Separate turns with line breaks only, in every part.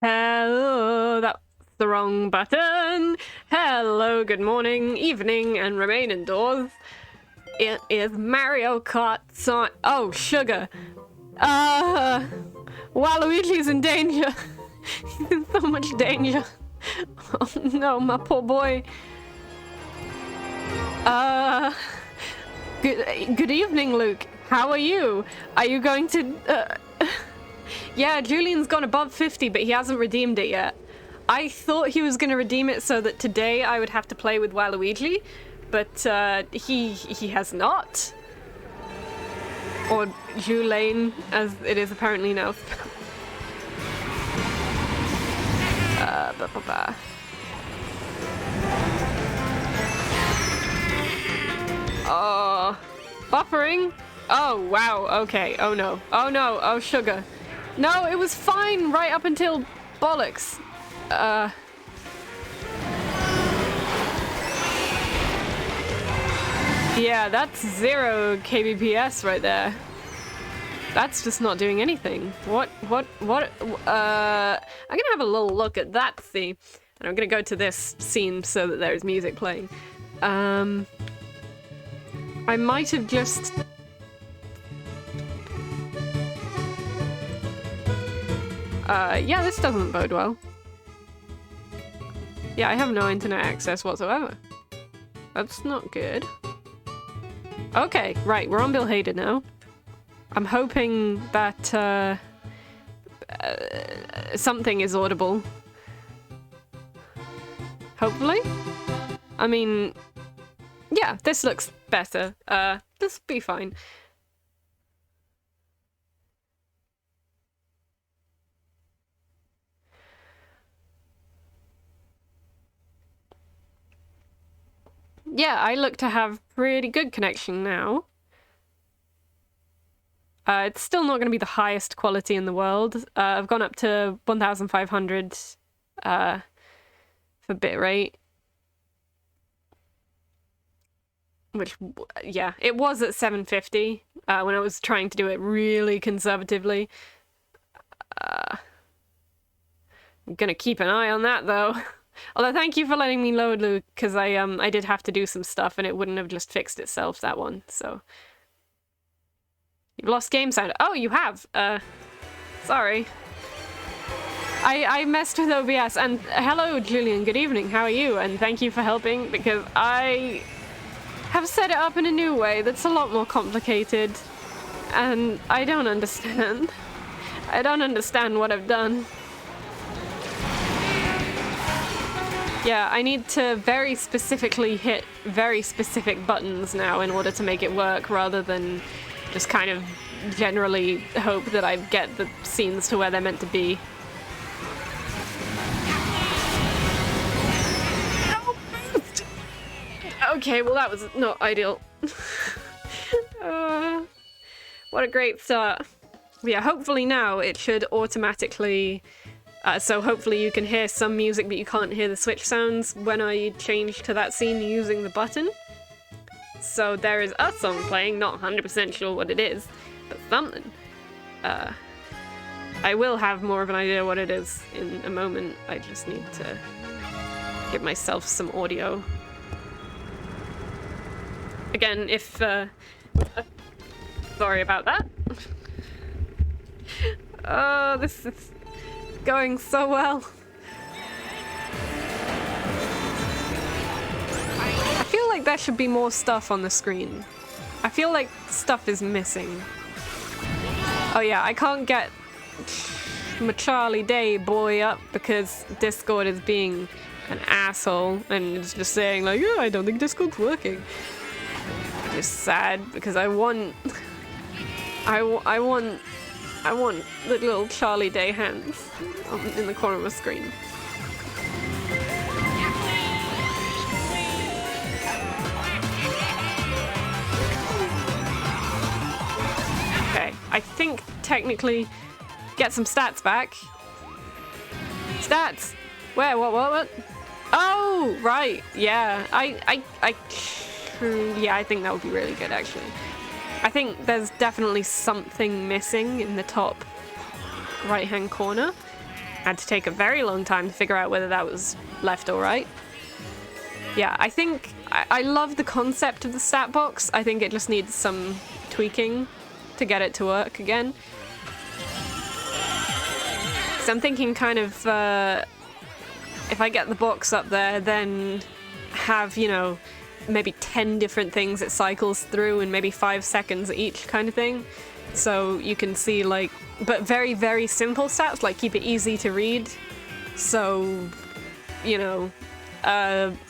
Hello, that's the wrong button. Hello, good morning, evening, and remain indoors. It is Mario Kart Sonic. Oh, sugar. Waluigi's in danger. He's in so much danger. Oh no, my poor boy. Good evening, Luke. How are you? Are you going to, Yeah, Julian's gone above 50, but he hasn't redeemed it yet. I thought he was going to redeem it so that today I would have to play with Waluigi, but he has not. Or Julane, as it is apparently now. Oh, buffering? Oh, wow, okay, oh no, oh sugar. No, it was fine right up until bollocks. Yeah, that's 0 kbps right there. That's just not doing anything. What, I'm gonna have a little look at that, see. And I'm gonna go to this scene so that there's music playing. I might have just... yeah, this doesn't bode well. Yeah, I have no internet access whatsoever. That's not good. Okay, right, we're on Bill Hader now. I'm hoping that something is audible. Hopefully? I mean, yeah, this looks better. This will be fine. Yeah, I look to have pretty good connection now. It's still not going to be the highest quality in the world. I've gone up to 1500 for bitrate. Which, yeah, it was at 750 when I was trying to do it really conservatively. I'm gonna keep an eye on that, though. Although, thank you for letting me load, Luke, because I did have to do some stuff and it wouldn't have just fixed itself, that one, so... You've lost game sound. Oh, you have! Sorry. I messed with OBS, and hello, Julian, good evening, how are you? And thank you for helping, because I have set it up in a new way that's a lot more complicated, and I don't understand. I don't understand what I've done. Yeah, I need to very specifically hit very specific buttons now in order to make it work, rather than just kind of generally hope that I get the scenes to where they're meant to be. Okay, well that was not ideal. What a great start. Yeah, hopefully now it should automatically... so hopefully you can hear some music but you can't hear the switch sounds when I change to that scene using the button. So there is a song playing, not 100% sure what it is, but something. I will have more of an idea what it is in a moment. I just need to give myself some audio. Again, if... sorry about that. Oh, this is going so well. I feel like there should be more stuff on the screen. I feel like stuff is missing. Oh yeah, I can't get my Charlie Day boy up because Discord is being an asshole and it's just saying like, yeah, I don't think Discord's working. Just sad because I want the little Charlie Day hands in the corner of the screen. Okay, I think technically get some stats back. Stats! Where? What? Oh, right. Yeah, yeah, I think that would be really good, actually. I think there's definitely something missing in the top right-hand corner. Had to take a very long time to figure out whether that was left or right. Yeah, I think I love the concept of the stat box. I think it just needs some tweaking to get it to work again. So I'm thinking kind of, if I get the box up there, then have, you know, maybe 10 different things it cycles through in maybe 5 seconds each kind of thing. So you can see like, but very, very simple stats, like keep it easy to read. So, you know,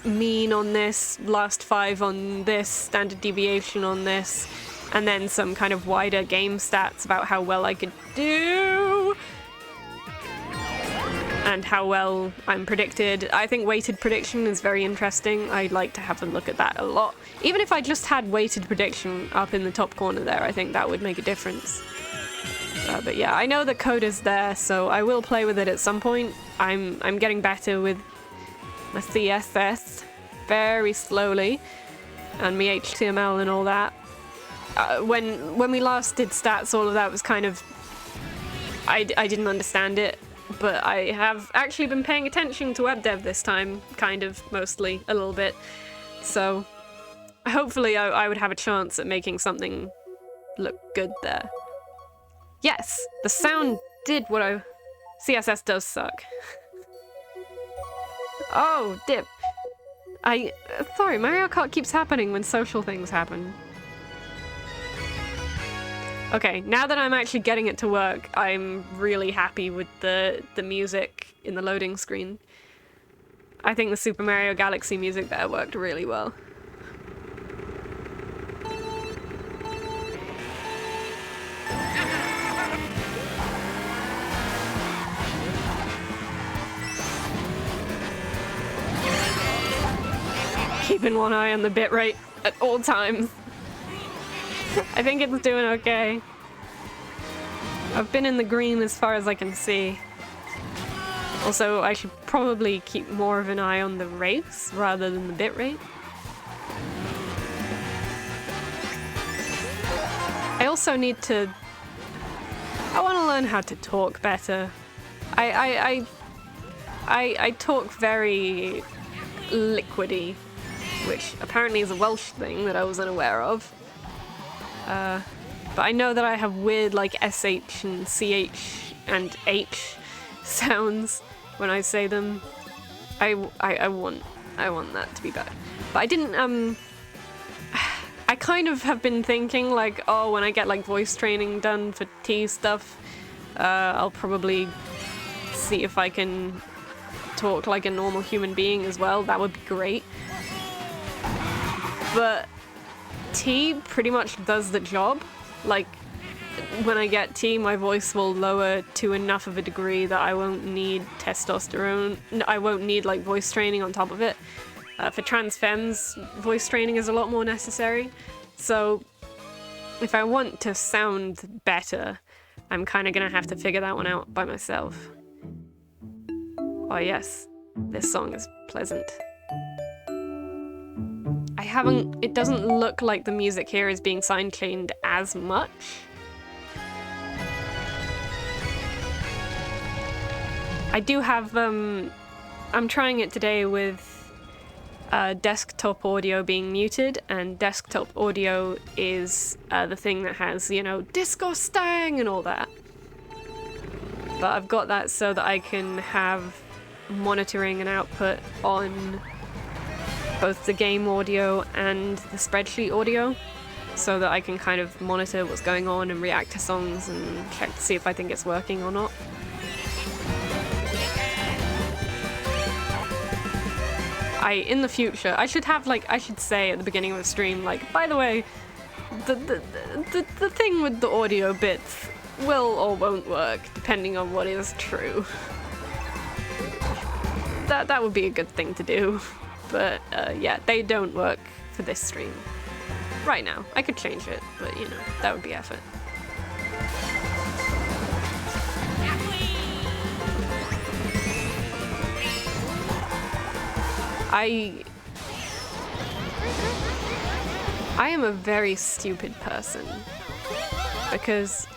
mean on this, last 5 on this, standard deviation on this, and then some kind of wider game stats about how well I could do. And how well I'm predicted. I think weighted prediction is very interesting. I'd like to have a look at that a lot. Even if I just had weighted prediction up in the top corner there, I think that would make a difference. But yeah, I know the code is there, so I will play with it at some point. I'm getting better with my CSS very slowly. and me HTML and all that. When we last did stats, all of that was kind of... I didn't understand it, but I have actually been paying attention to web dev this time, kind of, mostly, a little bit. So hopefully I would have a chance at making something look good there. Yes, the sound did what I... CSS does suck. Oh, dip. Sorry, Mario Kart keeps happening when social things happen. Okay, now that I'm actually getting it to work, I'm really happy with the music in the loading screen. I think the Super Mario Galaxy music there worked really well. Keeping one eye on the bitrate at all times. I think it's doing okay. I've been in the green as far as I can see. Also, I should probably keep more of an eye on the rates rather than the bitrate. I also need to... I want to learn how to talk better. I talk very liquidy, which apparently is a Welsh thing that I was unaware of. But I know that I have weird like SH and CH and H sounds when I say them. I want that to be better. But I didn't I kind of have been thinking like, oh, when I get like voice training done for T stuff, I'll probably see if I can talk like a normal human being as well. That would be great. But T pretty much does the job. Like, when I get T, my voice will lower to enough of a degree that I won't need testosterone. I won't need, like, voice training on top of it. For trans femmes, voice training is a lot more necessary. So, if I want to sound better, I'm kind of gonna have to figure that one out by myself. Oh yes, this song is pleasant. It doesn't look like the music here is being sidechained as much. I do have, I'm trying it today with desktop audio being muted, and desktop audio is the thing that has, you know, disco stang and all that. But I've got that so that I can have monitoring and output on both the game audio and the spreadsheet audio, so that I can kind of monitor what's going on and react to songs and check to see if I think it's working or not. In the future, I should have like, I should say at the beginning of the stream, like, by the way, the thing with the audio bits will or won't work depending on what is true. That would be a good thing to do. But yeah, they don't work for this stream. Right now. I could change it, but you know, that would be effort. I am a very stupid person because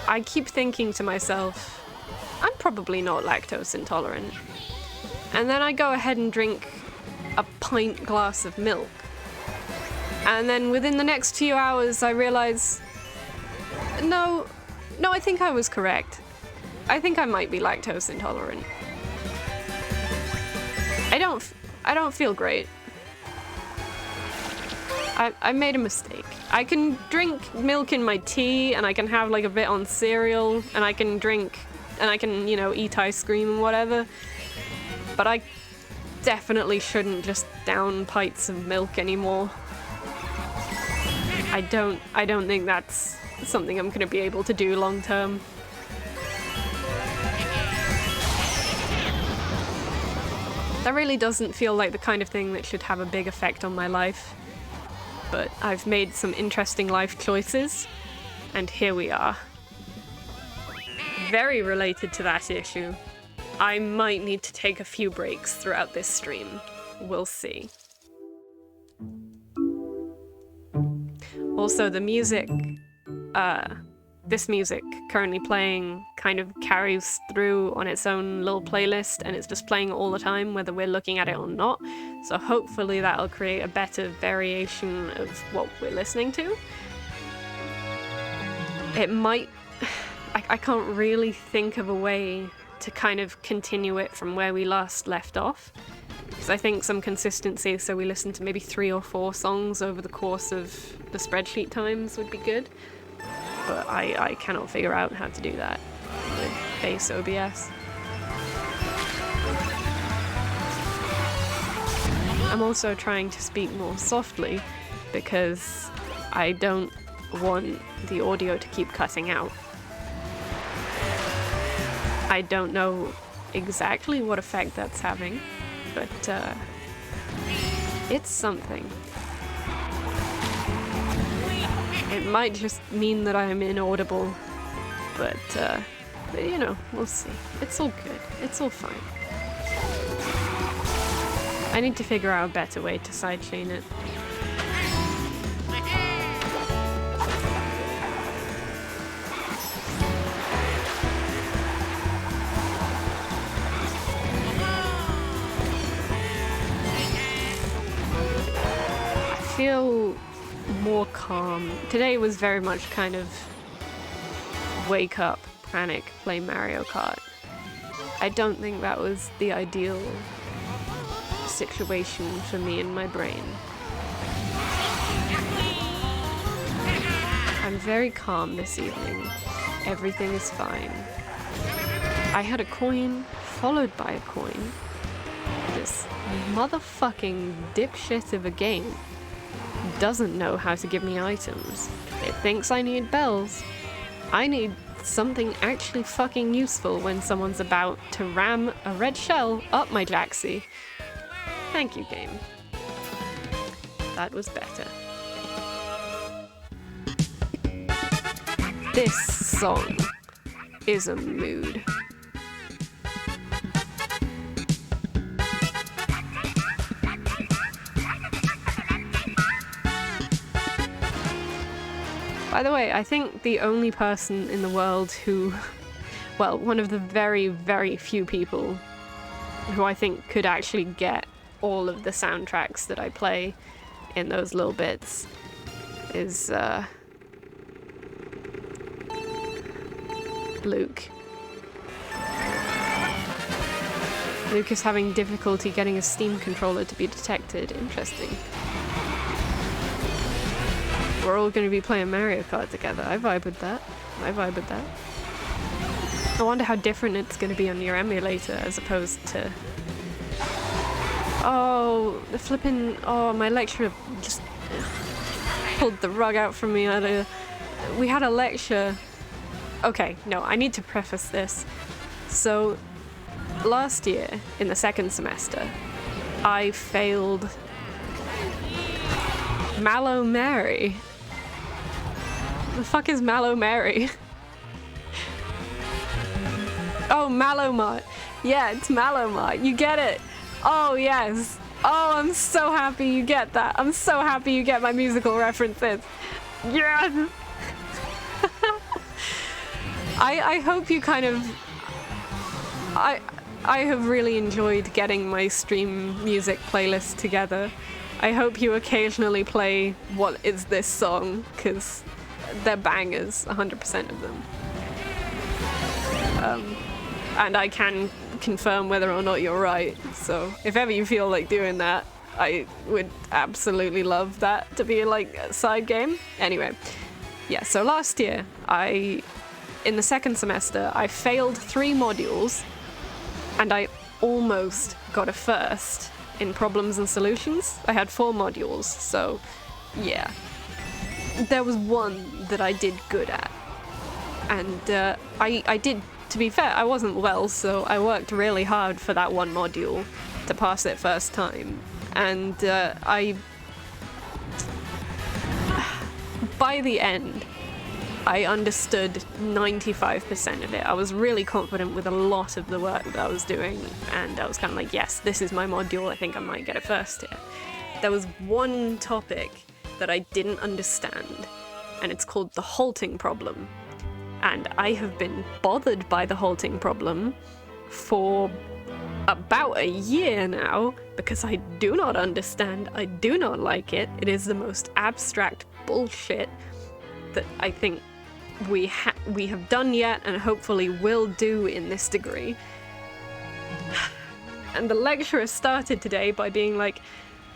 I keep thinking to myself, I'm probably not lactose intolerant. And then I go ahead and drink a pint glass of milk. And then within the next few hours I realize, no, I think I was correct. I think I might be lactose intolerant. I don't feel great. I made a mistake. I can drink milk in my tea, and I can have like a bit on cereal, and I can drink, and I can, you know, eat ice cream and whatever. But I definitely shouldn't just down pints of milk anymore. I don't think that's something I'm gonna be able to do long term. That really doesn't feel like the kind of thing that should have a big effect on my life. But I've made some interesting life choices, and here we are. Very related to that issue, I might need to take a few breaks throughout this stream. We'll see. Also, the music, this music currently playing kind of carries through on its own little playlist, and it's just playing all the time, whether we're looking at it or not. So hopefully that'll create a better variation of what we're listening to. It might... I can't really think of a way to kind of continue it from where we last left off. Because I think some consistency, so we listen to maybe 3 or 4 songs over the course of the spreadsheet times would be good. But I cannot figure out how to do that with base OBS. I'm also trying to speak more softly because I don't want the audio to keep cutting out. I don't know exactly what effect that's having, but it's something. It might just mean that I'm inaudible, but you know, we'll see. It's all good. It's all fine. I need to figure out a better way to sidechain it. I feel more calm. Today was very much kind of wake up, panic, play Mario Kart. I don't think that was the ideal situation for me in my brain. I'm very calm this evening. Everything is fine. I had a coin, followed by a coin. This motherfucking dipshit of a game doesn't know how to give me items. It thinks I need bells. I need something actually fucking useful when someone's about to ram a red shell up my jacksie. Thank you, game. That was better. This song is a mood. By the way, I think the only person in the world who, well, one of the very, very few people who I think could actually get all of the soundtracks that I play in those little bits is Luke. Luke is having difficulty getting a Steam controller to be detected. Interesting. We're all going to be playing Mario Kart together. I vibe with that. I wonder how different it's going to be on your emulator as opposed to... Oh, the flipping... Oh, my lecturer just pulled the rug out from me. We had a lecture... Okay, no, I need to preface this. So, last year, in the second semester, I failed Mallow Mary. The fuck is Mallow Mary? Oh, Mallowmart. Yeah, it's Mallowmart. You get it. Oh, yes. Oh, I'm so happy you get that. I'm so happy you get my musical references. Yes! I hope you kind of... I have really enjoyed getting my stream music playlist together. I hope you occasionally play What Is This Song, because they're bangers, 100% of them. And I can confirm whether or not you're right, so if ever you feel like doing that, I would absolutely love that to be like a side game. Anyway, yeah, so last year, in the second semester, I failed 3 modules, and I almost got a first in problems and solutions. I had 4 modules, so yeah. There was one that I did good at, and I did, to be fair, I wasn't well, so I worked really hard for that one module to pass it first time, and by the end, I understood 95% of it. I was really confident with a lot of the work that I was doing, and I was kind of like, yes, this is my module, I think I might get it first here. There was one topic that I didn't understand, and it's called the halting problem. And I have been bothered by the halting problem for about a year now, because I do not understand, I do not like it. It is the most abstract bullshit that I think we have done yet, and hopefully will do in this degree. And the lecturer started today by being like,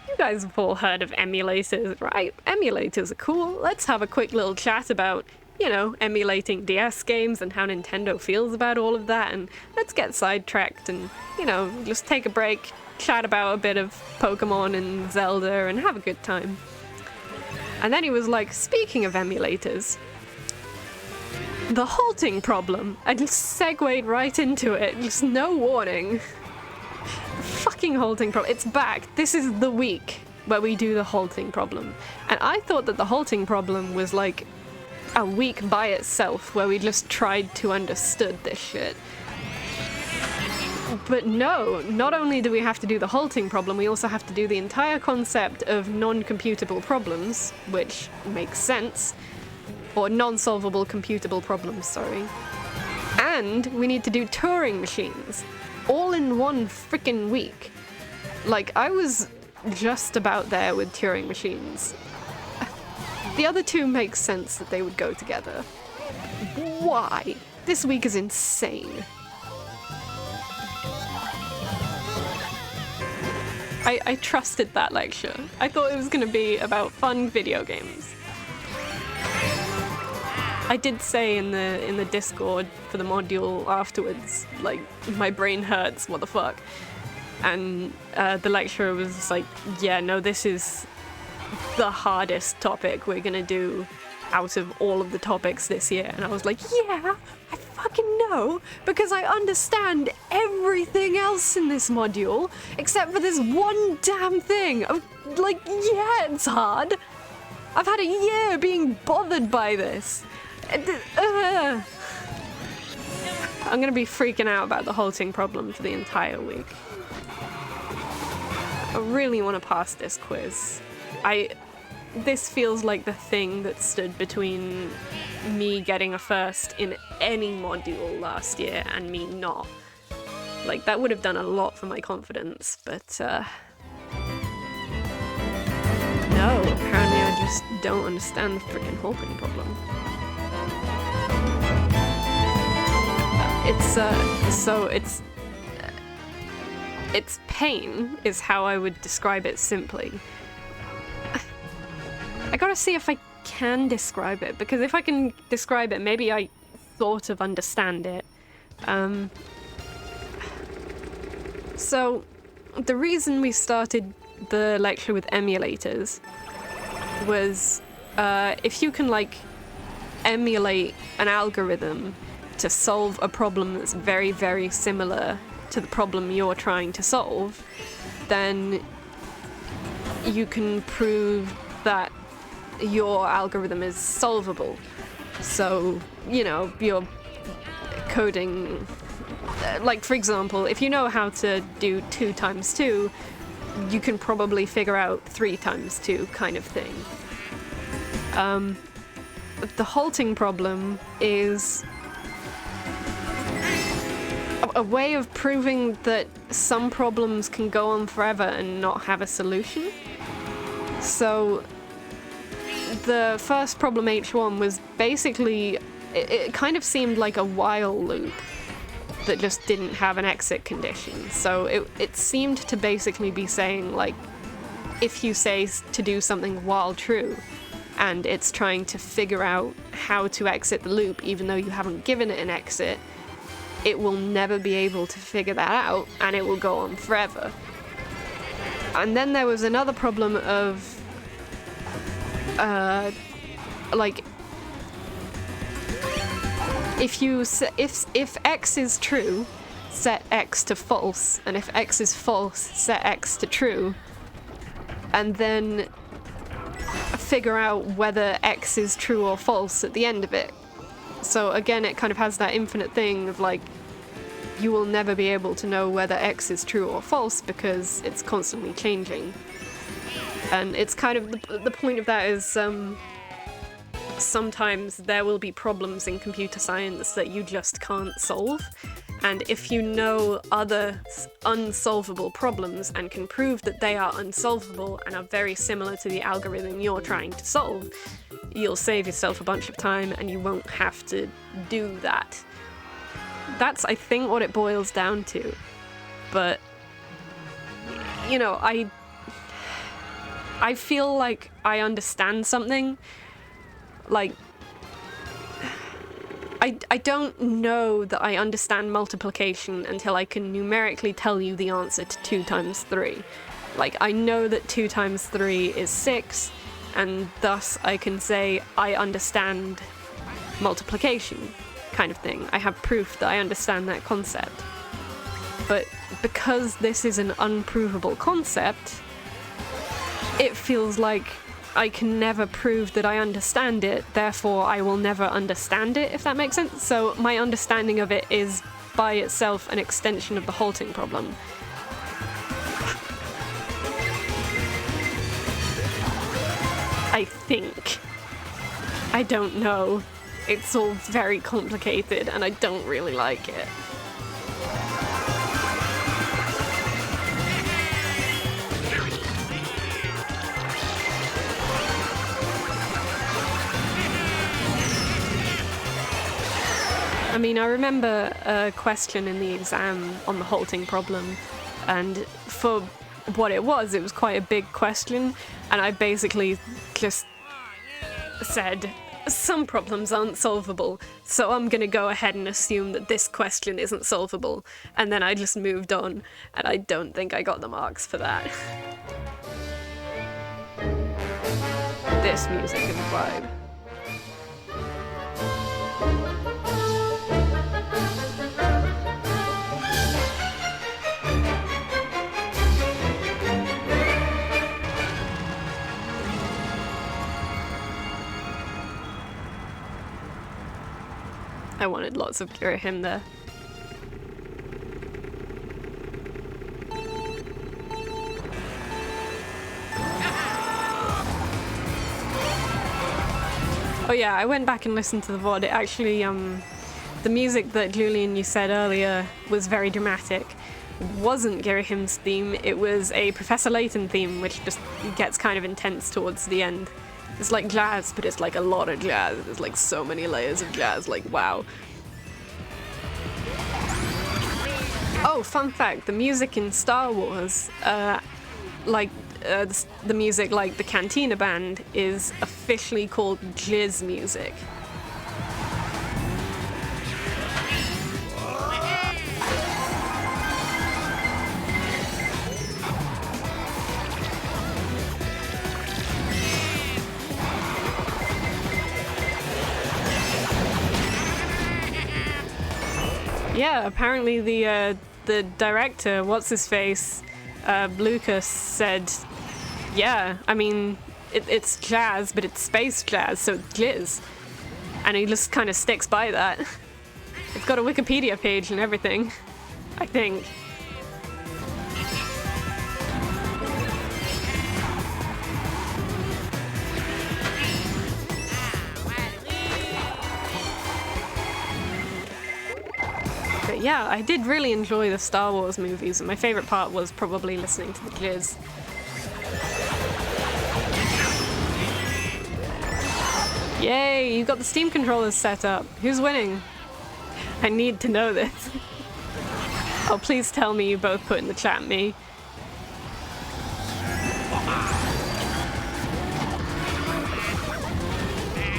you guys have all heard of emulators, right? Emulators are cool. Let's have a quick little chat about, you know, emulating DS games and how Nintendo feels about all of that, and let's get sidetracked and, you know, just take a break, chat about a bit of Pokemon and Zelda and have a good time. And then he was like, speaking of emulators, the halting problem. I just segued right into it, just no warning. Fucking halting problem. It's back. This is the week where we do the halting problem. And I thought that the halting problem was like a week by itself where we just tried to understood this shit. But no, not only do we have to do the halting problem, we also have to do the entire concept of non-computable problems, which makes sense. Or non-solvable computable problems, sorry. And we need to do Turing machines. All in one freaking week. Like, I was just about there with Turing machines. The other two make sense that they would go together. Why? This week is insane. I trusted that lecture. I thought it was gonna be about fun video games. I did say in the Discord for the module afterwards, like, my brain hurts, what the fuck? And the lecturer was just like, yeah, no, this is the hardest topic we're gonna do out of all of the topics this year. And I was like, yeah, I fucking know, because I understand everything else in this module, except for this one damn thing. I'm like, yeah, it's hard. I've had a year being bothered by this. I'm gonna be freaking out about the halting problem for the entire week. I really want to pass this quiz. This feels like the thing that stood between me getting a first in any module last year and me not. Like, that would have done a lot for my confidence, but no, apparently I just don't understand the freaking halting problem. It's pain is how I would describe it simply. I gotta see if I can describe it, because if I can describe it, maybe I sort of understand it. So, the reason we started the lecture with emulators was if you can, like, emulate an algorithm to solve a problem that's very, very similar to the problem you're trying to solve, then you can prove that your algorithm is solvable. So, you know, you're coding, like, for example, if you know how to do 2 times 2, you can probably figure out 3 times 2 kind of thing. The halting problem is a way of proving that some problems can go on forever and not have a solution. So the first problem H1 was basically, it kind of seemed like a while loop that just didn't have an exit condition. So it seemed to basically be saying, like, if you say to do something while true, and it's trying to figure out how to exit the loop even though you haven't given it an exit, it will never be able to figure that out, and it will go on forever. And then there was another problem of, like, if X is true, set X to false, and if X is false, set X to true, and then figure out whether X is true or false at the end of it. So again, it kind of has that infinite thing of, like, you will never be able to know whether X is true or false because it's constantly changing. And it's kind of the point of that is sometimes there will be problems in computer science that you just can't solve. And if you know other unsolvable problems and can prove that they are unsolvable and are very similar to the algorithm you're trying to solve, you'll save yourself a bunch of time and you won't have to do that. That's, I think, what it boils down to. But, you know, I feel like I understand something. Like, I don't know that I understand multiplication until I can numerically tell you the answer to 2 times 3. Like, I know that 2 times 3 is 6, and thus I can say I understand multiplication, kind of thing. I have proof that I understand that concept. But because this is an unprovable concept, it feels like I can never prove that I understand it, therefore I will never understand it, if that makes sense. So my understanding of it is by itself an extension of the halting problem. I think. I don't know. It's all very complicated and I don't really like it. I mean, I remember a question in the exam on the halting problem, and for what it was quite a big question, and I basically just said, some problems aren't solvable, so I'm gonna go ahead and assume that this question isn't solvable, and then I just moved on, and I don't think I got the marks for that. This music is a vibe. I wanted lots of Girahim there. Oh yeah, I went back and listened to the VOD. It actually, the music that Julian, you said earlier was very dramatic. Wasn't Girahim's theme, it was a Professor Layton theme, which just gets kind of intense towards the end. It's like jazz, but it's like a lot of jazz. There's like so many layers of jazz, like wow. Oh, fun fact, the music in Star Wars, the music like the Cantina Band is officially called jizz music. Yeah, apparently the director, what's-his-face, Lucas said, yeah, I mean, it's jazz, but it's space jazz, so it's jizz. And he just kind of sticks by that. It's got a Wikipedia page and everything, I think. But yeah, I did really enjoy the Star Wars movies, and my favorite part was probably listening to the jizz. Yay, you got the Steam controllers set up. Who's winning? I need to know this. Oh, please tell me you both put in the chat me.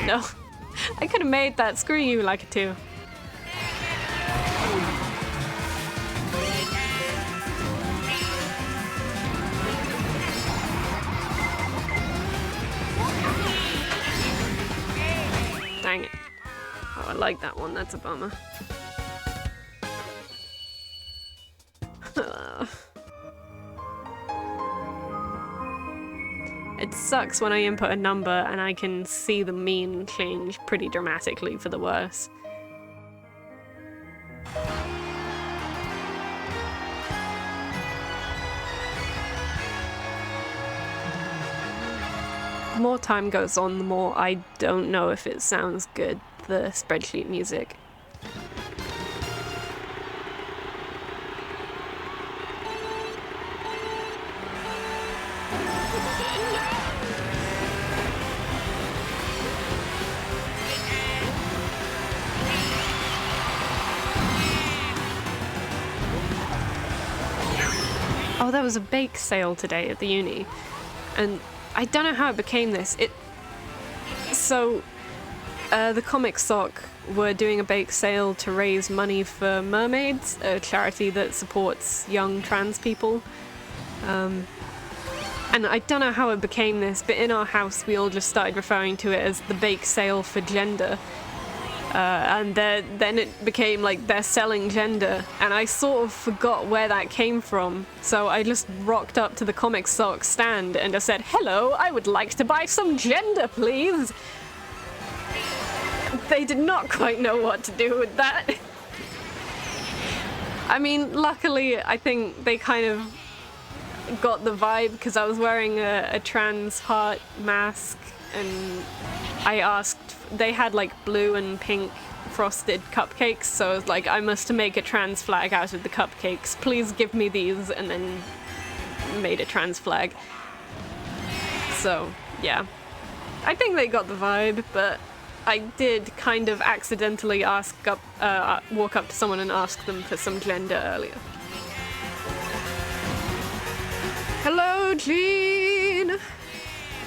No. I could have made that. Screw you, like it too. Dang it. Oh, I like that one. That's a bummer. It sucks when I input a number and I can see the mean change pretty dramatically for the worse. more time goes on, the more I don't know if it sounds good, the spreadsheet music. Oh, there was a bake sale today at the uni, and I don't know how it became this. So, the Comic Sock were doing a bake sale to raise money for Mermaids, a charity that supports young trans people. And I don't know how it became this, but in our house we all just started referring to it as the bake sale for gender. And then it became like they're selling gender, and I sort of forgot where that came from. So I just rocked up to the Comic Sock stand and just said, "Hello, I would like to buy some gender, please." They did not quite know what to do with that. I mean, luckily, I think they kind of got the vibe because I was wearing a trans heart mask, and I asked. They had like blue and pink frosted cupcakes, so I was like, I must make a trans flag out of the cupcakes. Please give me these, and then made a trans flag. So, yeah. I think they got the vibe, but I did kind of accidentally walk up to someone and ask them for some gender earlier. Hello, Jean!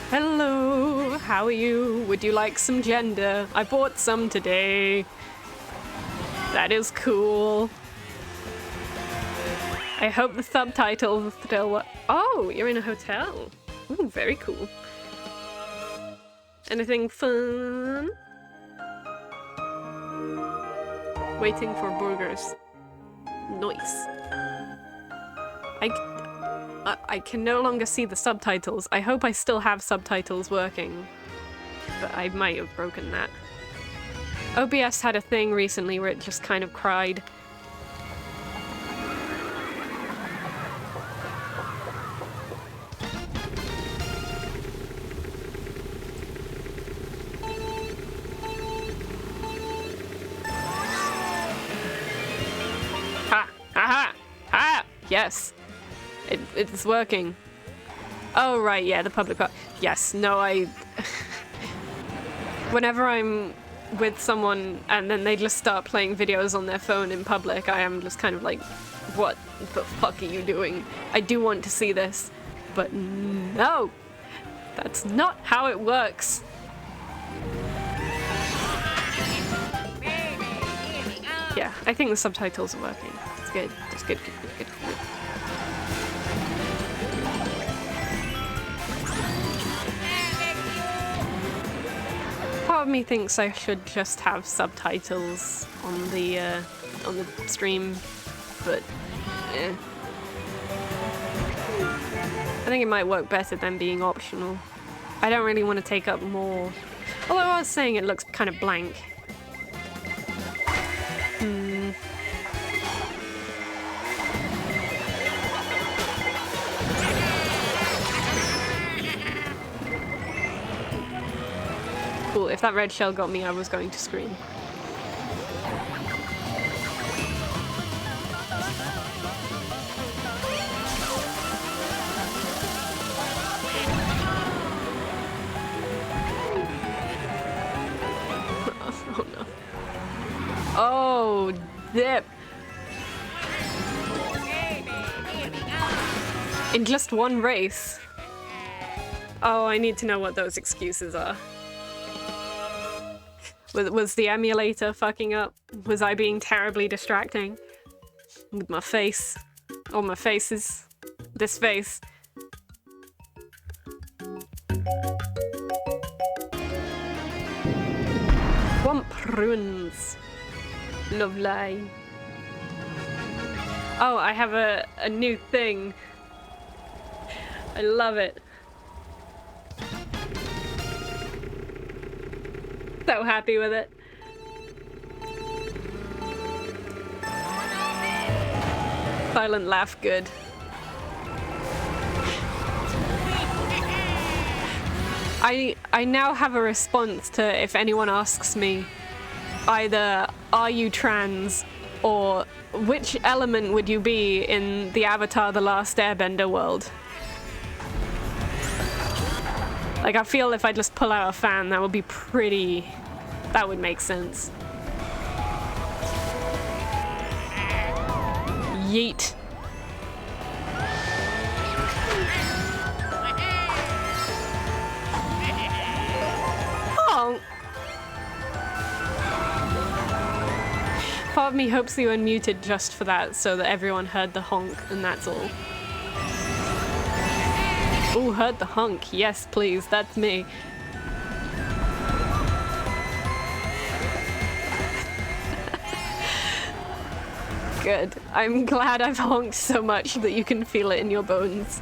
Hello, how are you? Would you like some gender? I bought some today. That is cool. I hope the subtitles still work. Oh, you're in a hotel. Ooh, very cool. Anything fun? Waiting for burgers. Nice. I can no longer see the subtitles. I hope I still have subtitles working, but I might have broken that. OBS had a thing recently where it just kind of cried. Ha! Aha! Ha! Yes! It's working. Oh, right, yeah, the public part. Yes, no, whenever I'm with someone and then they just start playing videos on their phone in public, I am just kind of like, what the fuck are you doing? I do want to see this, but no! That's not how it works. Yeah, I think the subtitles are working. It's good. It's good, good, good, good, good. Part of me thinks I should just have subtitles on the stream, but eh. I think it might work better than being optional. I don't really want to take up more. Although I was saying it looks kind of blank. Cool, if that red shell got me, I was going to scream. Oh no. Oh, dip. In just one race. Oh, I need to know what those excuses are. Was the emulator fucking up? Was I being terribly distracting? With my face. Or my faces. This face. Swamp ruins. Lovely. Oh, I have a new thing. I love it. So happy with it. Silent laugh, good. I now have a response to if anyone asks me either are you trans or which element would you be in the Avatar The Last Airbender world. Like, I feel if I just pull out a fan, that would be pretty... that would make sense. Yeet. Oh. Part of me hopes you unmuted just for that, so that everyone heard the honk, and that's all. Ooh, heard the honk. Yes, please, that's me. Good. I'm glad I've honked so much that you can feel it in your bones.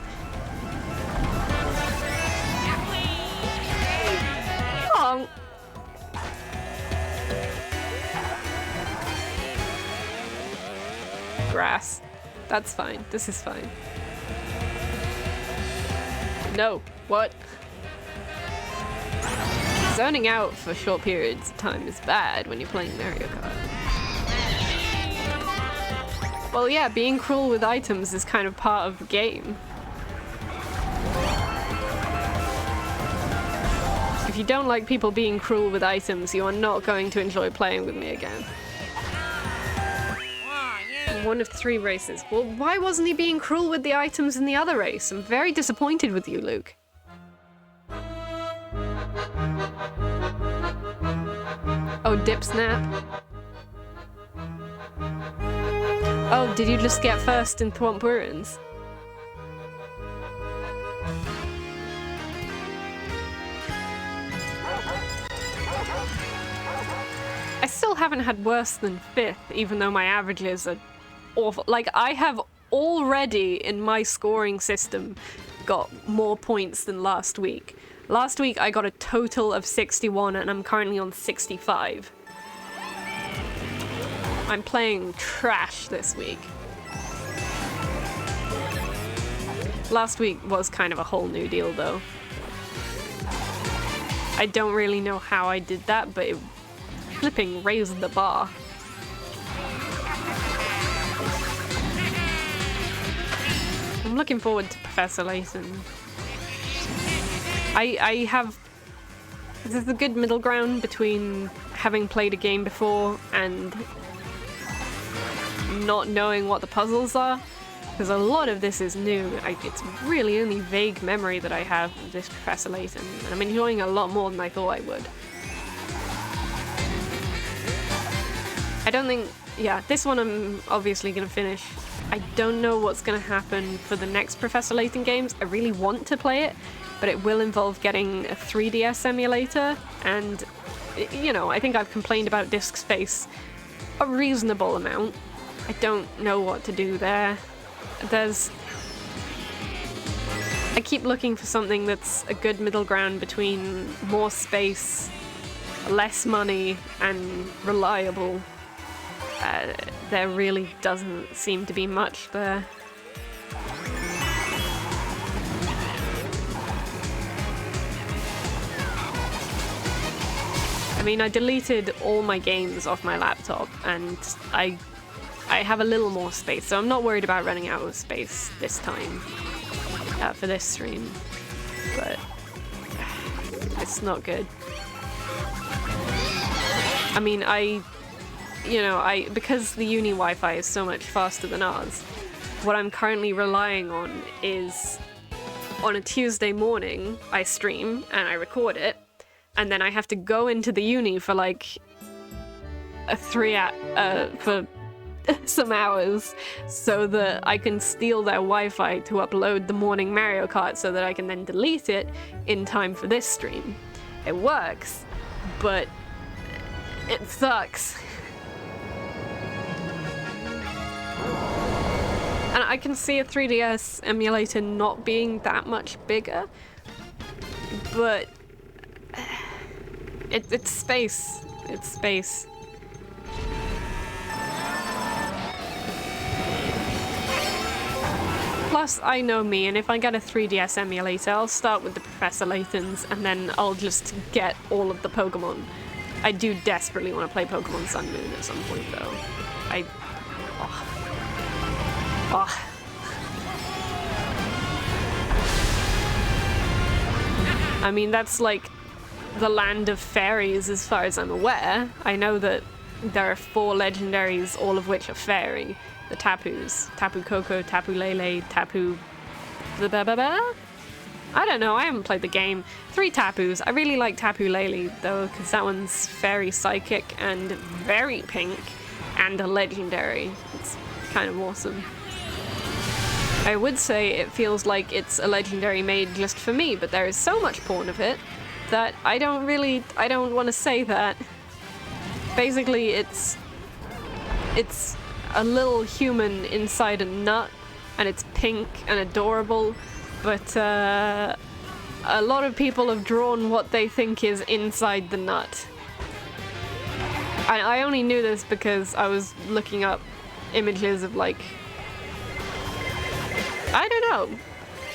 Honk. Grass. That's fine. This is fine. No. What? Zoning out for short periods of time is bad when you're playing Mario Kart. Well, yeah, being cruel with items is kind of part of the game. If you don't like people being cruel with items, you are not going to enjoy playing with me again. One of 3 races. Well, why wasn't he being cruel with the items in the other race? I'm very disappointed with you, Luke. Oh, dip snap. Oh, did you just get first in Thwomp Ruins? I still haven't had worse than 5th, even though my averages are awful. Like, I have already, in my scoring system, got more points than last week. Last week I got a total of 61 and I'm currently on 65. I'm playing trash this week. Last week was kind of a whole new deal though. I don't really know how I did that, but it flipping raised the bar. I'm looking forward to Professor Layton. I have... There's a good middle ground between having played a game before and not knowing what the puzzles are, because a lot of this is new. It's really only vague memory that I have of this Professor Layton, and I'm enjoying it a lot more than I thought I would. I don't think... Yeah, this one I'm obviously going to finish. I don't know what's going to happen for the next Professor Layton games. I really want to play it, but it will involve getting a 3DS emulator, and, you know, I think I've complained about disk space a reasonable amount. I don't know what to do there. I keep looking for something that's a good middle ground between more space, less money, and reliable. There really doesn't seem to be much there. I mean, I deleted all my games off my laptop, and I have a little more space, so I'm not worried about running out of space this time for this stream, but it's not good. I mean, because the uni Wi-Fi is so much faster than ours, what I'm currently relying on is on a Tuesday morning, I stream and I record it, and then I have to go into the uni for like for some hours so that I can steal their Wi-Fi to upload the morning Mario Kart so that I can then delete it in time for this stream. It works, but it sucks. And I can see a 3DS emulator not being that much bigger, but it's space. It's space. Plus, I know me, and if I get a 3DS emulator, I'll start with the Professor Laytons, and then I'll just get all of the Pokemon. I do desperately want to play Pokemon Sun and Moon at some point, though. I mean, that's like the land of fairies as far as I'm aware. I know that there are 4 legendaries, all of which are fairy. The Tapus. Tapu Koko, Tapu Lele, Tapu... I don't know, I haven't played the game. 3 Tapus. I really like Tapu Lele, though, because that one's very psychic and very pink, and a legendary. It's kind of awesome. I would say it feels like it's a legendary made just for me, but there is so much porn of it that I don't want to say that. Basically, it's a little human inside a nut, and it's pink and adorable, but a lot of people have drawn what they think is inside the nut. I only knew this because I was looking up images of, like, I don't know.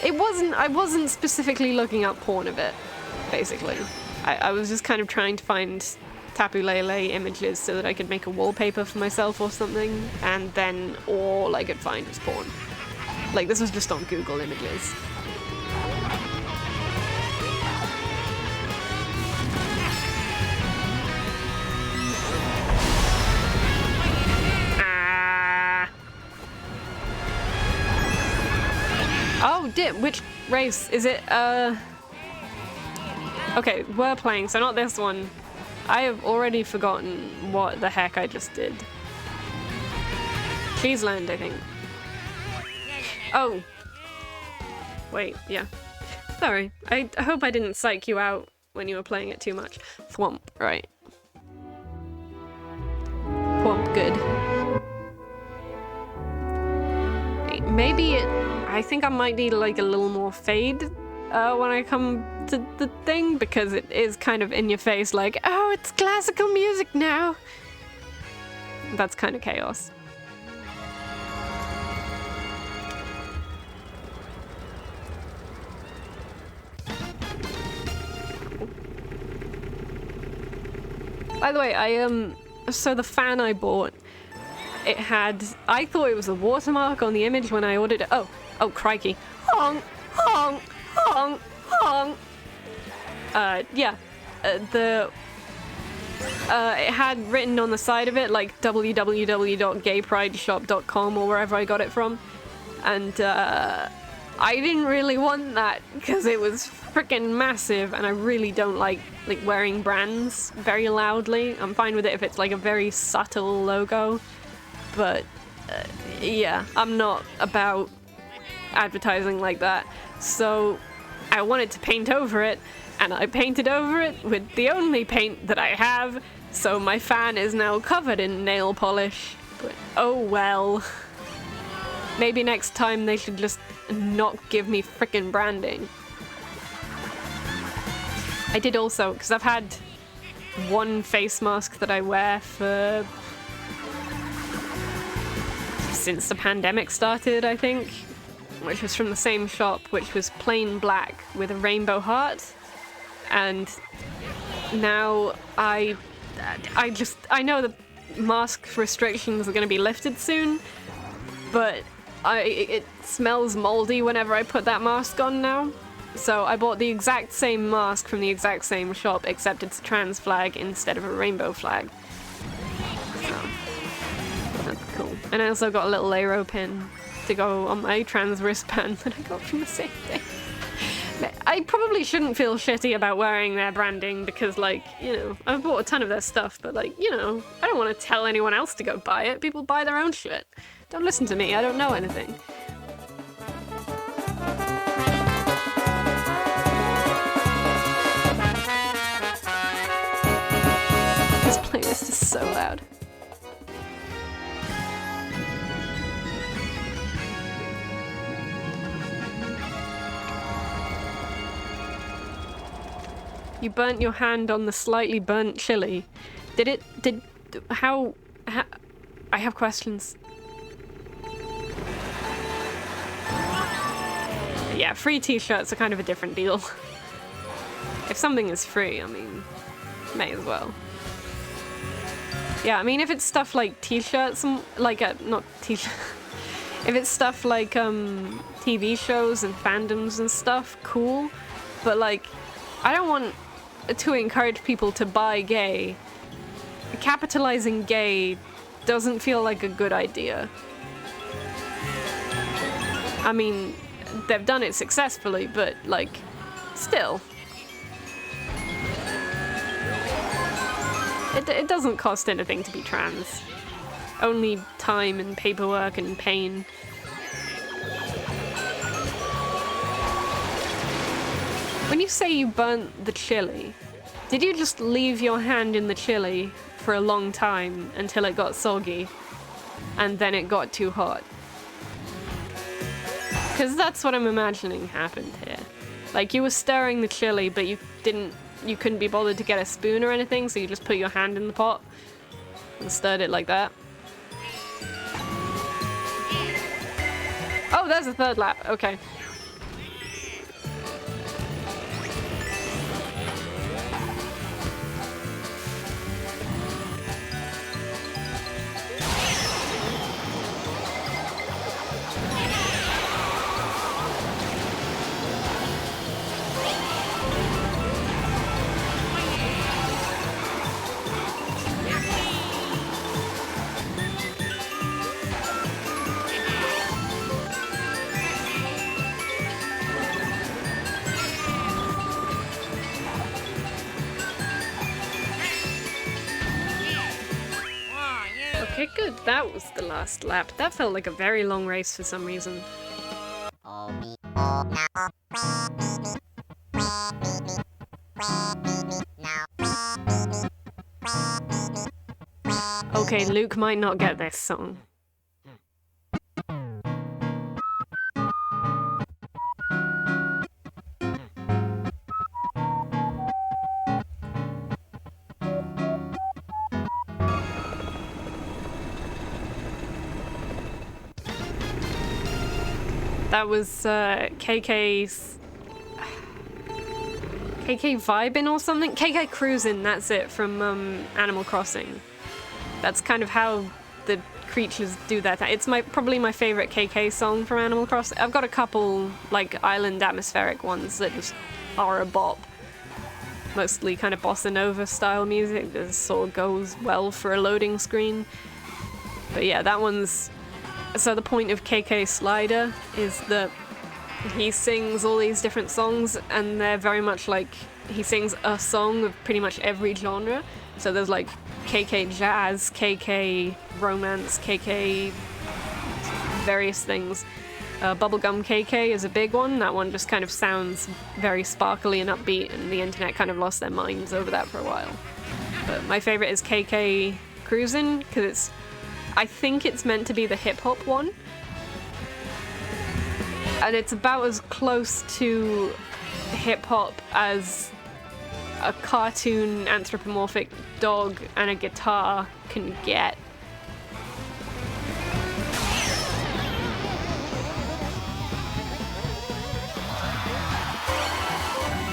I wasn't specifically looking up porn of it, basically. I was just kind of trying to find Tapu Lele images so that I could make a wallpaper for myself or something, and then all I could find was porn. Like, this was just on Google Images. Oh, which race? Is it, Okay, we're playing, so not this one. I have already forgotten what the heck I just did. Cheeseland, I think. Oh. Wait, yeah. Sorry, I hope I didn't psych you out when you were playing it too much. Thwomp, right. Thwomp, good. Maybe I think I might need like a little more fade when I come to the thing, because it is kind of in your face, like, oh, it's classical music now. That's kind of chaos. By the way, so the fan I bought, it had, I thought it was a watermark on the image when I ordered it. Oh, crikey. Honk, honk, honk, honk. Yeah. It had written on the side of it, like, www.gayprideshop.com or wherever I got it from. And, I didn't really want that because it was freaking massive, and I really don't like wearing brands very loudly. I'm fine with it if it's like a very subtle logo, but yeah, I'm not about advertising like that. So I wanted to paint over it, and I painted over it with the only paint that I have, so my fan is now covered in nail polish. But oh well. Maybe next time they should just not give me frickin' branding. I did also, because I've had one face mask that I wear since the pandemic started, I think, which was from the same shop, which was plain black with a rainbow heart. And now I know the mask restrictions are going to be lifted soon, but it smells moldy whenever I put that mask on now. So I bought the exact same mask from the exact same shop, except it's a trans flag instead of a rainbow flag. So that's cool. And I also got a little aero pin to go on my trans wristband that I got from the same thing. I probably shouldn't feel shitty about wearing their branding because, like, you know, I've bought a ton of their stuff, but, like, you know, I don't want to tell anyone else to go buy it. People buy their own shit. Don't listen to me, I don't know anything. This playlist is so loud. You burnt your hand on the slightly burnt chili. How, I have questions. Yeah, free t-shirts are kind of a different deal. If something is free, I mean, may as well. Yeah, I mean, if it's stuff like t-shirts, like, not t-shirts, if it's stuff like, TV shows and fandoms and stuff, cool. But, like, I don't want to encourage people to buy gay. Capitalizing gay doesn't feel like a good idea. I mean, they've done it successfully, but, like, still. It doesn't cost anything to be trans. Only time and paperwork and pain. When you say you burnt the chili, did you just leave your hand in the chili for a long time until it got soggy and then it got too hot? Because that's what I'm imagining happened here. Like, you were stirring the chili, but you couldn't be bothered to get a spoon or anything, so you just put your hand in the pot and stirred it like that. Oh, there's a third lap. Okay. Okay, good. That was the last lap. That felt like a very long race for some reason. Okay, Luke might not get this song. That was KK's... KK Vibin' or something? KK Cruisin', that's it, from Animal Crossing. That's kind of how the creatures do that. It's probably my favorite KK song from Animal Crossing. I've got a couple, like, island atmospheric ones that just are a bop. Mostly kind of bossa nova style music that sort of goes well for a loading screen. But yeah, that one's... So the point of KK Slider is that he sings all these different songs, and they're very much like, he sings a song of pretty much every genre. So there's like KK Jazz, KK Romance, KK various things. Bubblegum KK is a big one. That one just kind of sounds very sparkly and upbeat, and the internet kind of lost their minds over that for a while. But my favorite is KK Cruisin', because I think it's meant to be the hip-hop one. And it's about as close to hip-hop as a cartoon anthropomorphic dog and a guitar can get.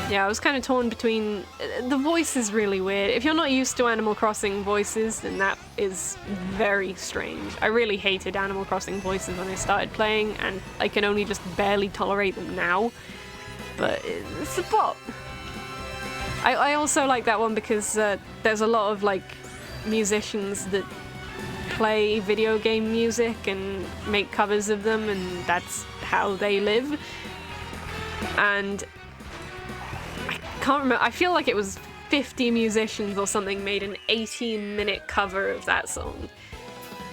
Yeah, I was kind of torn between... The voice is really weird. If you're not used to Animal Crossing voices, then that is very strange. I really hated Animal Crossing voices when I started playing, and I can only just barely tolerate them now. But it's a bop. I also like that one because there's a lot of, like, musicians that play video game music and make covers of them, and that's how they live. And... can't remember, I feel like it was 50 musicians or something made an 18-minute cover of that song.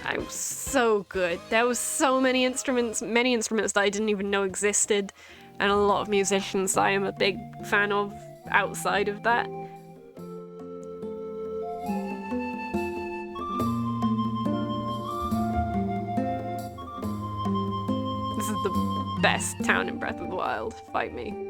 It was so good. There was so many instruments that I didn't even know existed, and a lot of musicians I am a big fan of outside of that. This is the best town in Breath of the Wild. Fight me.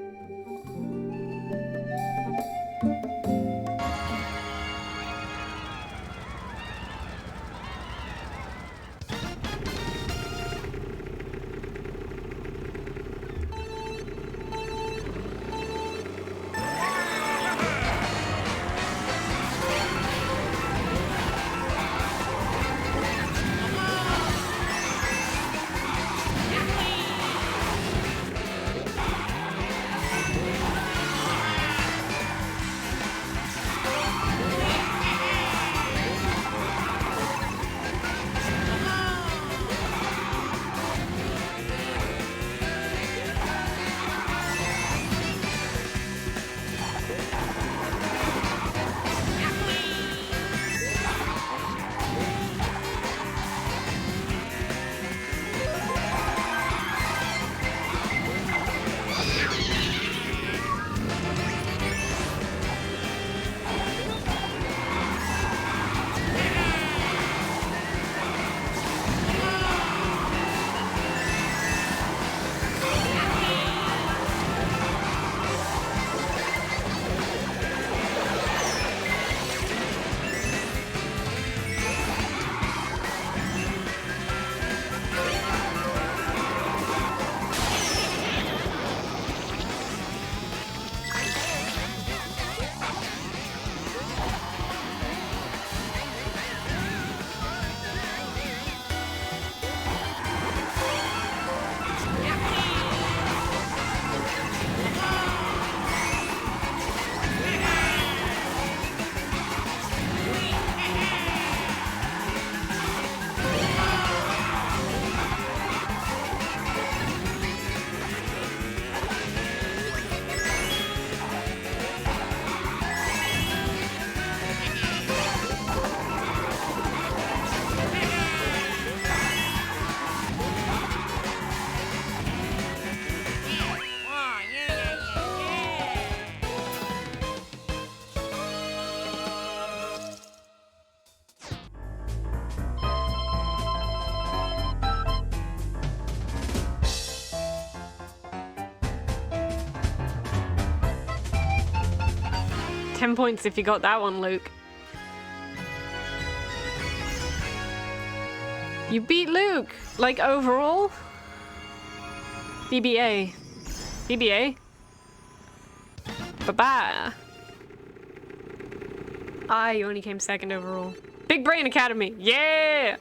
10 points if you got that one, Luke. You beat Luke! Like, overall? BBA. BBA? Bye-bye. You only came second overall. Big Brain Academy! Yeah!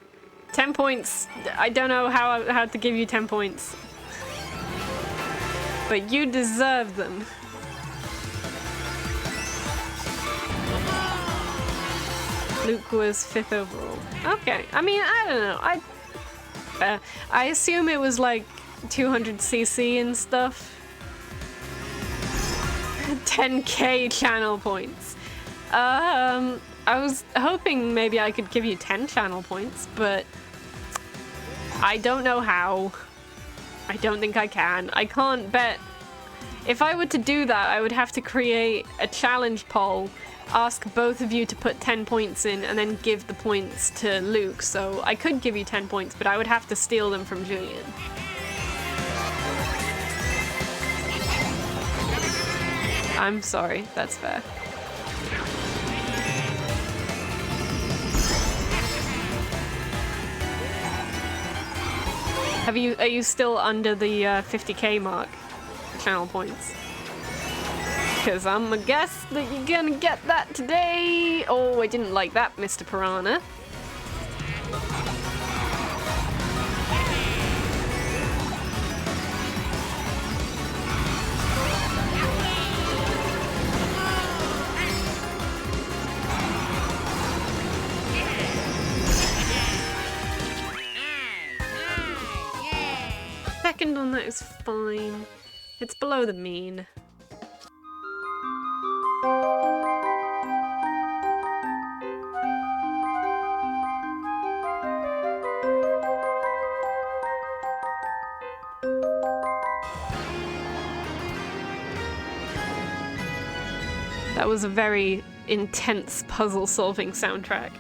10 points. I don't know how to give you 10 points. But you deserve them. Luke was 5th overall. Okay, I mean, I don't know. I assume it was like 200cc and stuff. 10k channel points. I was hoping maybe I could give you 10 channel points, but I don't know how. I don't think I can. I can't bet. If I were to do that, I would have to create a challenge poll, ask both of you to put 10 points in, and then give the points to Luke. So I could give you 10 points, but I would have to steal them from Julian. I'm sorry, that's fair. Are you still under the 50k mark? Channel points. Because I'm gonna guess that you're gonna get that today. Oh, I didn't like that, Mr. Piranha. Second on that is fine. It's below the mean. That was a very intense puzzle-solving soundtrack.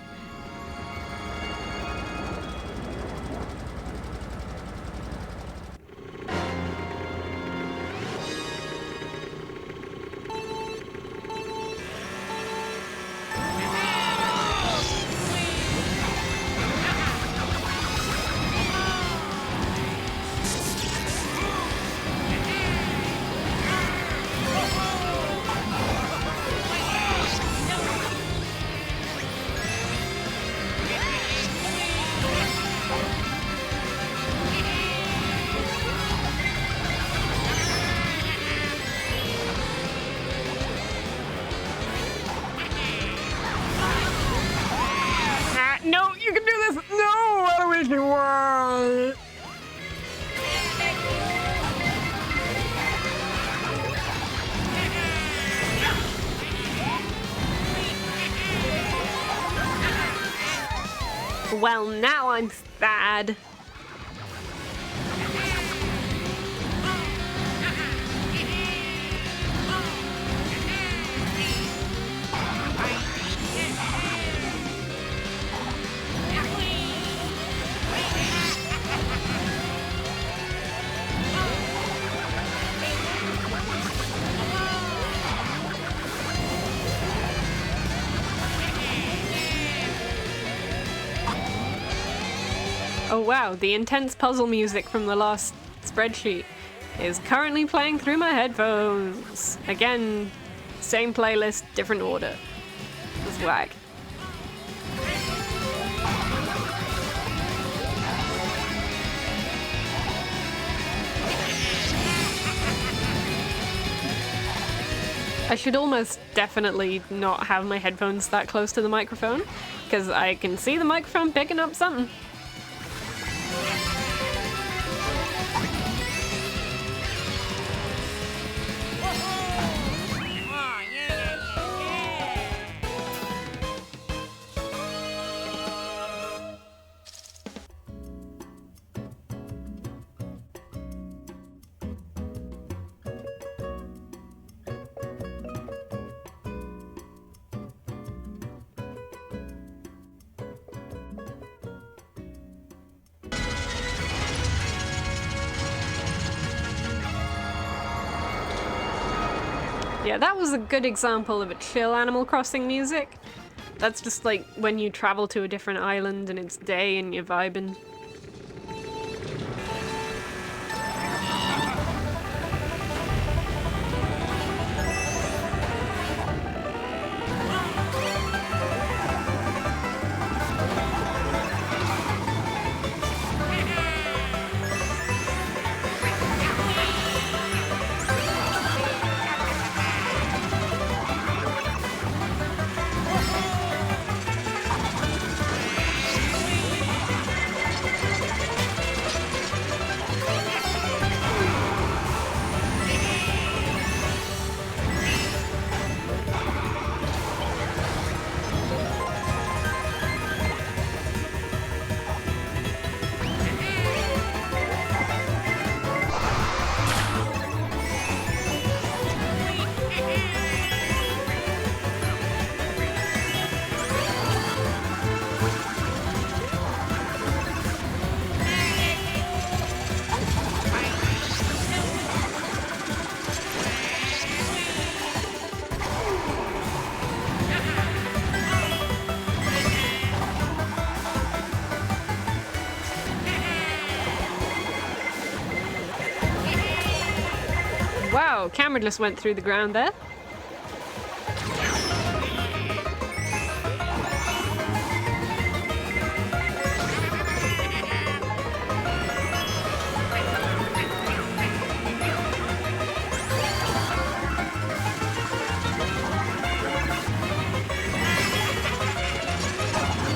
No, you can do this! No, Waluigi, why? Well, now I'm sad. Oh wow, the intense puzzle music from the last spreadsheet is currently playing through my headphones. Again, same playlist, different order. It's whack. I should almost definitely not have my headphones that close to the microphone, because I can see the microphone picking up something. Yeah, that was a good example of a chill Animal Crossing music. That's just like when you travel to a different island and it's day and you're vibing. Wow, camera just went through the ground there.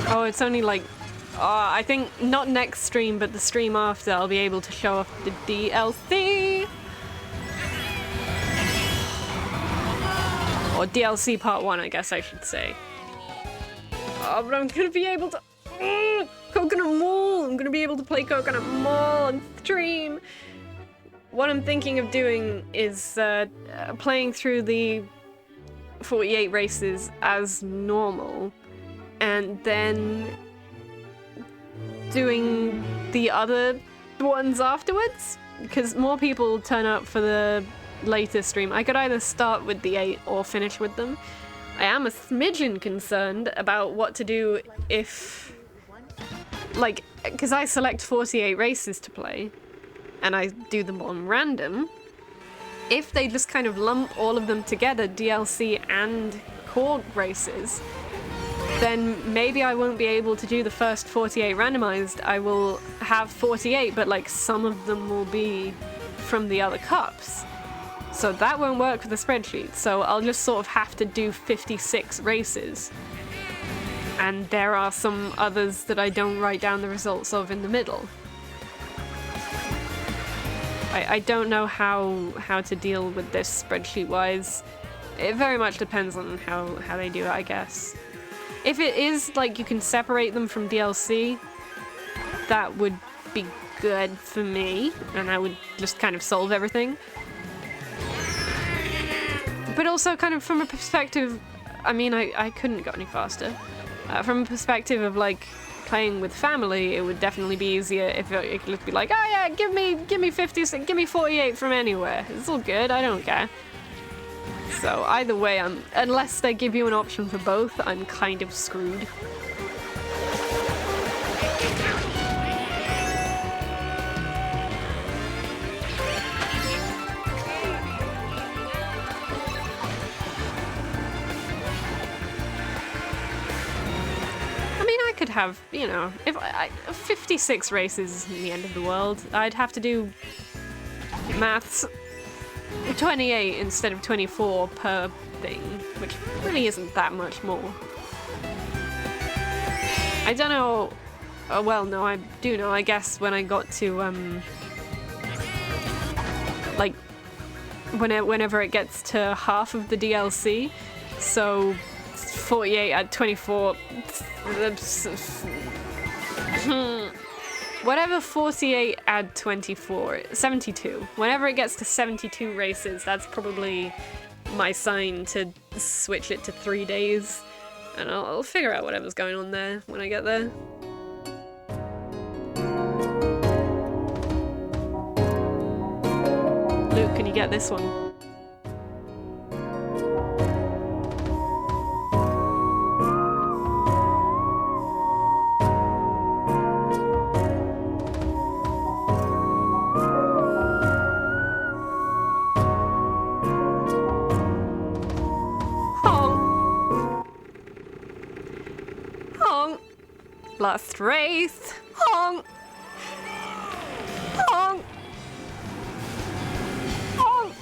Oh, it's only like, I think not next stream, but the stream after, I'll be able to show off the DLC. Or DLC part 1, I guess I should say. Oh, but I'm gonna be able to... Coconut Mall! I'm gonna be able to play Coconut Mall on stream! What I'm thinking of doing is playing through the 48 races as normal, and then doing the other ones afterwards, because more people turn up for the later stream. I could either start with the 8 or finish with them. I am a smidgen concerned about what to do if, like, because I select 48 races to play and I do them on random. If they just kind of lump all of them together, DLC and core races, then maybe I won't be able to do the first 48 randomized. I will have 48, but like some of them will be from the other cups. So that won't work with the spreadsheet, so I'll just sort of have to do 56 races. And there are some others that I don't write down the results of in the middle. I don't know how to deal with this spreadsheet-wise. It very much depends on how they do it, I guess. If it is, like, you can separate them from DLC, that would be good for me, and I would just kind of solve everything. But also kind of from a perspective, I mean, I couldn't go any faster. From a perspective of like playing with family, it would definitely be easier if it could just be like, oh yeah, give me 50, give me 48 from anywhere. It's all good, I don't care. So either way, unless they give you an option for both, I'm kind of screwed. Could have, you know, if 56 races isn't the end of the world. I'd have to do maths 28 instead of 24 per thing, which really isn't that much more. I don't know. Oh, well, no, I do know. I guess when I got to like whenever it gets to half of the DLC, so 48 at 24. Whatever 48 add 24, 72. Whenever it gets to 72 races, that's probably my sign to switch it to 3 days. And I'll figure out whatever's going on there when I get there. Luke, can you get this one? Last race. Honk. Honk. Honk.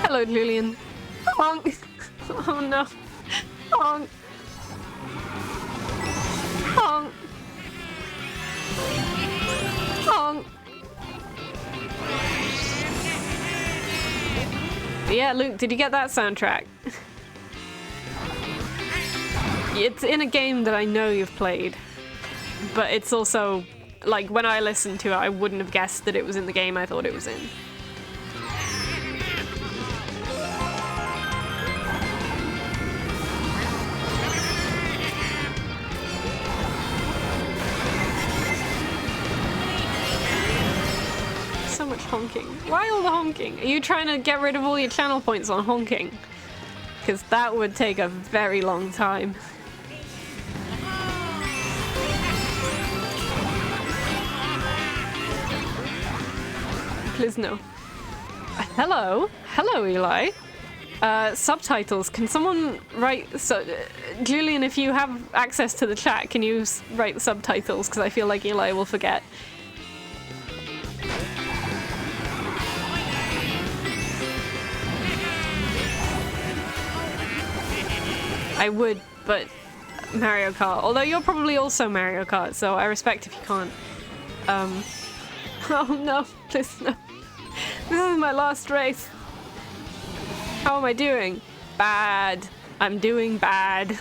Hello, Julian. Honk. Oh no. Honk. Honk. Honk. Yeah, Luke, did you get that soundtrack? It's in a game that I know you've played, but it's also, like, when I listened to it, I wouldn't have guessed that it was in the game I thought it was in. So much honking. Why all the honking? Are you trying to get rid of all your channel points on honking? Because that would take a very long time. Please no. Hello? Hello, Eli. Subtitles. Can someone write... Julian, if you have access to the chat, can you write the subtitles? Because I feel like Eli will forget. I would, but Mario Kart. Although you're probably also Mario Kart, so I respect if you can't. Oh no, please no. This is my last race. How am I doing? Bad. I'm doing bad.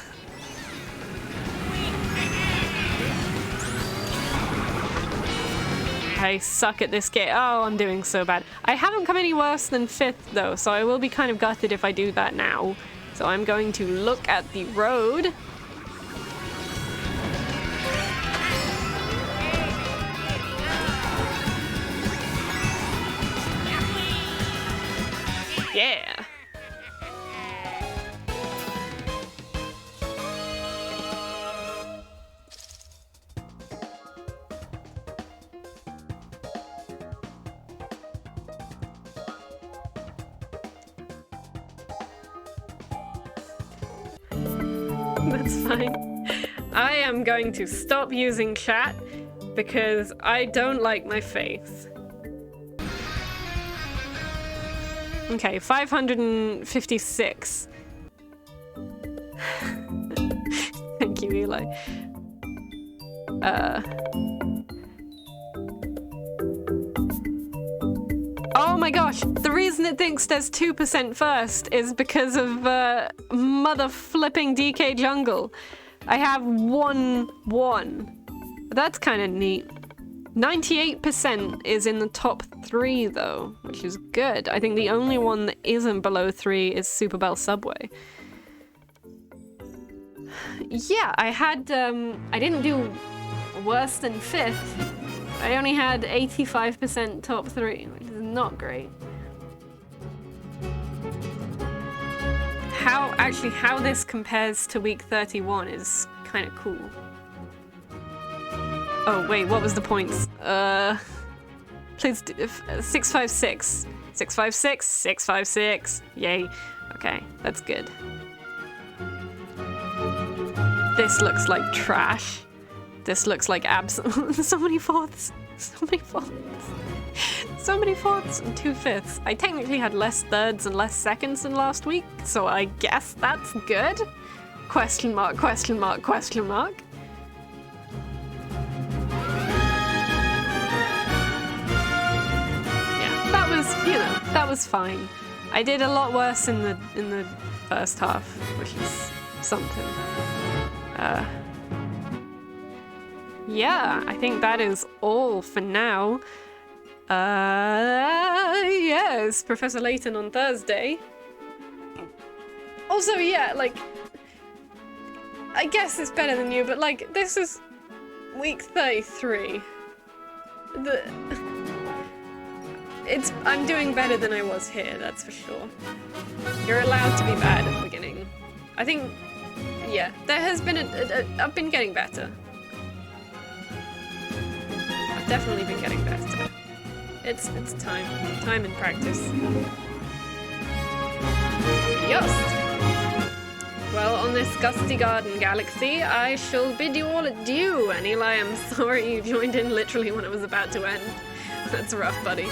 I suck at this game. Oh, I'm doing so bad. I haven't come any worse than 5th though, so I will be kind of gutted if I do that now. So I'm going to look at the road. Yeah. That's fine. I am going to stop using chat because I don't like my face. Okay, 556. Thank you, Eli. Oh my gosh, the reason it thinks there's 2% first is because of mother flipping DK Jungle. I have 1-1. That's kind of neat. 98% is in the top 3 though, which is good. I think the only one that isn't below 3 is Super Bell Subway. Yeah, I had, I didn't do worse than 5th. I only had 85% top 3, which is not great. How this compares to week 31 is kind of cool. Oh wait, what was the points? Please do 656. 656, 656. Yay. Okay, that's good. This looks like trash. This looks like so many fourths. So many fourths. So many fourths and 2/5. I technically had less thirds and less seconds than last week, so I guess that's good. Question mark, question mark, question mark. Yeah, that was, you know, that was fine. I did a lot worse in the first half, which is something. Yeah, I think that is all for now. Yes, Professor Layton on Thursday. Also, yeah, like, I guess it's better than you, but like, this is week 33. I'm doing better than I was here, that's for sure. You're allowed to be bad at the beginning. I think, yeah, there has been I've been getting better. I've definitely been getting better. It's time and practice. Yes. Well, on this gusty garden galaxy, I shall bid you all adieu. And Eli, I'm sorry you joined in literally when it was about to end. That's rough, buddy.